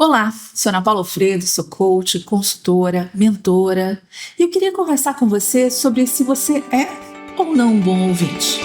Olá, sou Ana Paula Alfredo, sou coach, consultora, mentora e eu queria conversar com você sobre se você é ou não um bom ouvinte.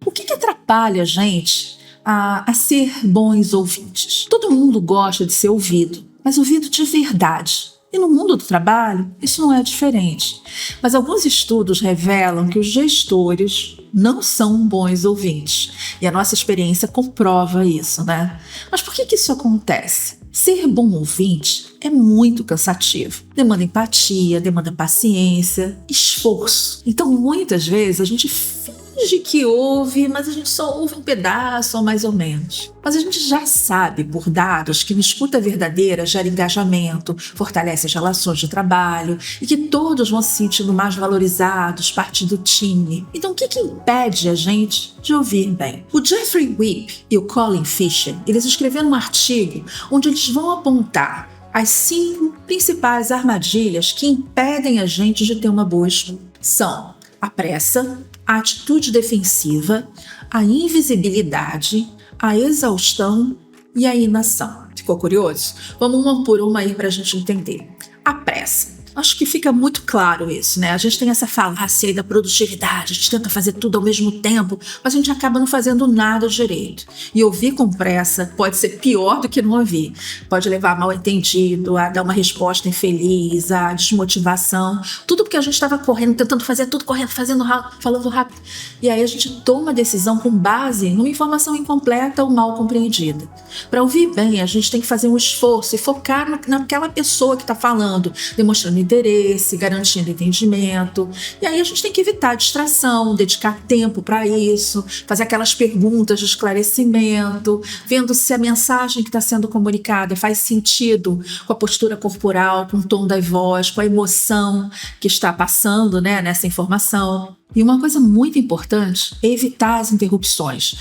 O que atrapalha a gente a ser bons ouvintes? Todo mundo gosta de ser ouvido, mas ouvido de verdade. E no mundo do trabalho, isso não é diferente. Mas alguns estudos revelam que os gestores não são bons ouvintes. E a nossa experiência comprova isso, né? Mas por que isso acontece? Ser bom ouvinte é muito cansativo. Demanda empatia, demanda paciência, esforço. Então, muitas vezes, a gente finge que ouve, mas a gente só ouve um pedaço ou mais ou menos. Mas a gente já sabe, por dados, que uma escuta verdadeira gera engajamento, fortalece as relações de trabalho e que todos vão se sentindo mais valorizados, parte do time. Então, o que impede a gente de ouvir bem? O Jeffrey Wipp e o Colin Fisher, eles escreveram um artigo onde eles vão apontar as 5 principais armadilhas que impedem a gente de ter uma boa escuta. São a pressa, a atitude defensiva, a invisibilidade, a exaustão e a inação. Ficou curioso? Vamos uma por uma aí para a gente entender. A pressa. Acho que fica muito claro isso, né? A gente tem essa falácia aí da produtividade, a gente tenta fazer tudo ao mesmo tempo, mas a gente acaba não fazendo nada direito. E ouvir com pressa pode ser pior do que não ouvir. Pode levar a mal entendido, a dar uma resposta infeliz, a desmotivação. Tudo porque a gente estava correndo, tentando fazer tudo correndo, falando rápido. E aí a gente toma a decisão com base numa informação incompleta ou mal compreendida. Para ouvir bem, a gente tem que fazer um esforço e focar naquela pessoa que está falando, demonstrando interesse, garantindo entendimento. E aí a gente tem que evitar a distração, dedicar tempo para isso, fazer aquelas perguntas de esclarecimento, vendo se a mensagem que está sendo comunicada faz sentido com a postura corporal, com o tom da voz, com a emoção que está passando, né, nessa informação. E uma coisa muito importante é evitar as interrupções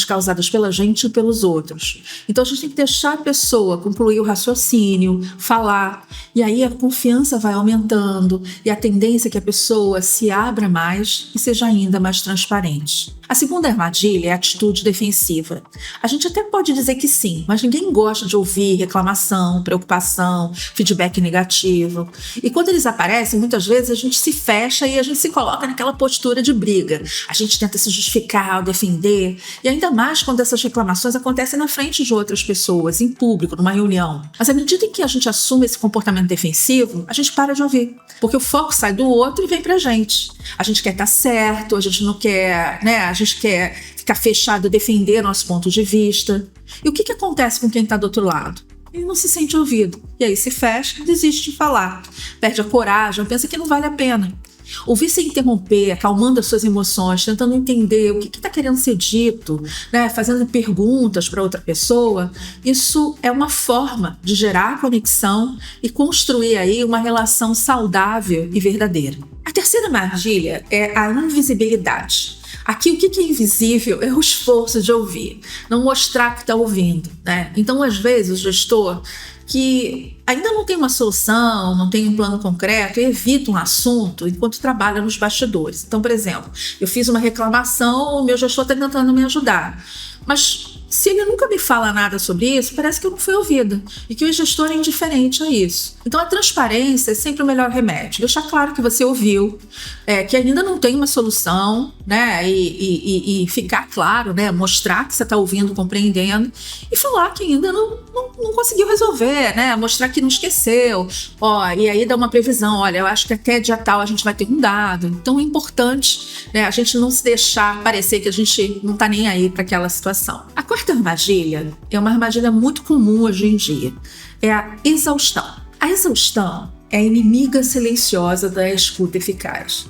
causadas pela gente e pelos outros. Então a gente tem que deixar a pessoa concluir o raciocínio, falar, e aí a confiança vai aumentando e a tendência é que a pessoa se abra mais e seja ainda mais transparente. A segunda armadilha é a atitude defensiva. A gente até pode dizer que sim, mas ninguém gosta de ouvir reclamação, preocupação, feedback negativo. E quando eles aparecem, muitas vezes a gente se fecha e a gente se coloca naquela postura de briga. A gente tenta se justificar, defender, e ainda mais quando essas reclamações acontecem na frente de outras pessoas, em público, numa reunião. Mas à medida em que a gente assume esse comportamento defensivo, a gente para de ouvir, porque o foco sai do outro e vem pra gente. A gente quer estar certo, a gente não quer, né? A gente quer ficar fechado, defender nosso ponto de vista. E o que acontece com quem está do outro lado? Ele não se sente ouvido. E aí se fecha, desiste de falar. Perde a coragem, pensa que não vale a pena. Ouvir sem interromper, acalmando as suas emoções, tentando entender o que está querendo ser dito, né? Fazendo perguntas para outra pessoa, isso é uma forma de gerar conexão e construir aí uma relação saudável e verdadeira. A terceira armadilha é a invisibilidade. Aqui o que é invisível é o esforço de ouvir, não mostrar que está ouvindo, né? Então, às vezes, o gestor que ainda não tem uma solução, não tem um plano concreto, evita um assunto enquanto trabalha nos bastidores. Então, por exemplo, eu fiz uma reclamação, o meu gestor está tentando me ajudar, mas se ele nunca me fala nada sobre isso, parece que eu não fui ouvida e que o gestor é indiferente a isso. Então a transparência é sempre o melhor remédio. Deixar claro que você ouviu, que ainda não tem uma solução, né? E ficar claro, né? Mostrar que você está ouvindo, compreendendo e falar que ainda não conseguiu resolver, né? Mostrar que não esqueceu. E aí dá uma previsão, olha, eu acho que até dia tal a gente vai ter um dado. Então é importante, né, a gente não se deixar parecer que a gente não está nem aí para aquela situação. A quarta armadilha é uma armadilha muito comum hoje em dia, é a exaustão. A exaustão é a inimiga silenciosa da escuta eficaz.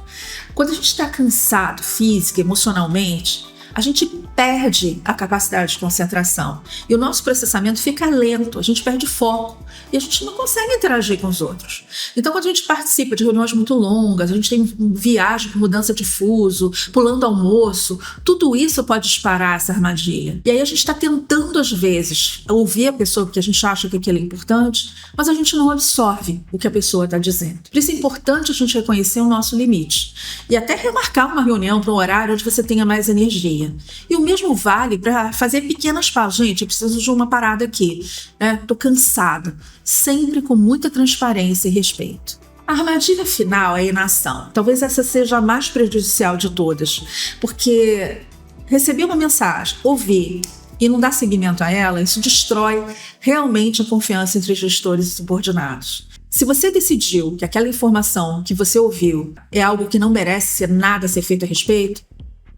Quando a gente está cansado física, emocionalmente, a gente perde a capacidade de concentração e o nosso processamento fica lento, a gente perde foco. e a gente não consegue interagir com os outros. Então, quando a gente participa de reuniões muito longas, a gente tem viagem com mudança de fuso, pulando almoço, tudo isso pode disparar essa armadilha. E aí a gente está tentando, às vezes, ouvir a pessoa porque a gente acha que aquilo é importante, mas a gente não absorve o que a pessoa está dizendo. Por isso é importante a gente reconhecer o nosso limite e até remarcar uma reunião para um horário onde você tenha mais energia. E o mesmo vale para fazer pequenas pausas. Gente, eu preciso de uma parada aqui, né? Tô cansada. Sempre com muita transparência e respeito. A armadilha final é a inação. Talvez essa seja a mais prejudicial de todas, porque receber uma mensagem, ouvir e não dar seguimento a ela, isso destrói realmente a confiança entre gestores e subordinados. Se você decidiu que aquela informação que você ouviu é algo que não merece nada ser feito a respeito,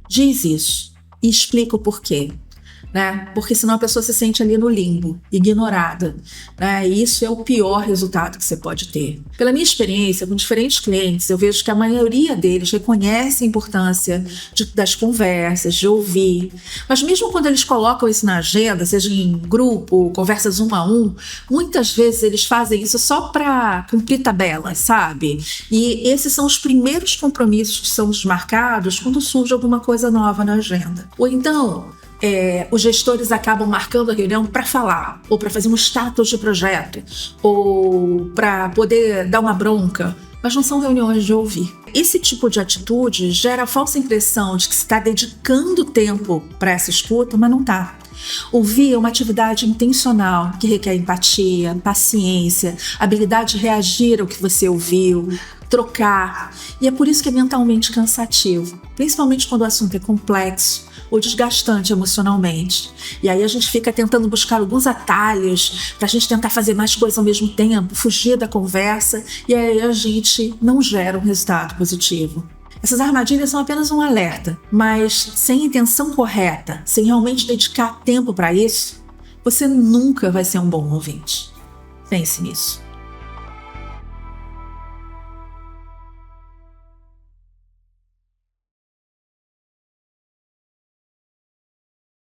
diz isso e explica o porquê. Né? Porque senão a pessoa se sente ali no limbo, ignorada, né? E isso é o pior resultado que você pode ter. Pela minha experiência com diferentes clientes, eu vejo que a maioria deles reconhece a importância das conversas, de ouvir, mas mesmo quando eles colocam isso na agenda, seja em grupo, conversas 1 a 1, muitas vezes eles fazem isso só para cumprir tabelas, sabe? E esses são os primeiros compromissos que são desmarcados quando surge alguma coisa nova na agenda. Ou então, os gestores acabam marcando a reunião para falar, ou para fazer um status de projeto, ou para poder dar uma bronca, mas não são reuniões de ouvir. Esse tipo de atitude gera a falsa impressão de que se está dedicando tempo para essa escuta, mas não está. Ouvir é uma atividade intencional que requer empatia, paciência, habilidade de reagir ao que você ouviu, trocar. E é por isso que é mentalmente cansativo, principalmente quando o assunto é complexo ou desgastante emocionalmente. E aí a gente fica tentando buscar alguns atalhos para a gente tentar fazer mais coisas ao mesmo tempo, fugir da conversa, e aí a gente não gera um resultado positivo. Essas armadilhas são apenas um alerta, mas sem intenção correta, sem realmente dedicar tempo para isso, você nunca vai ser um bom ouvinte. Pense nisso.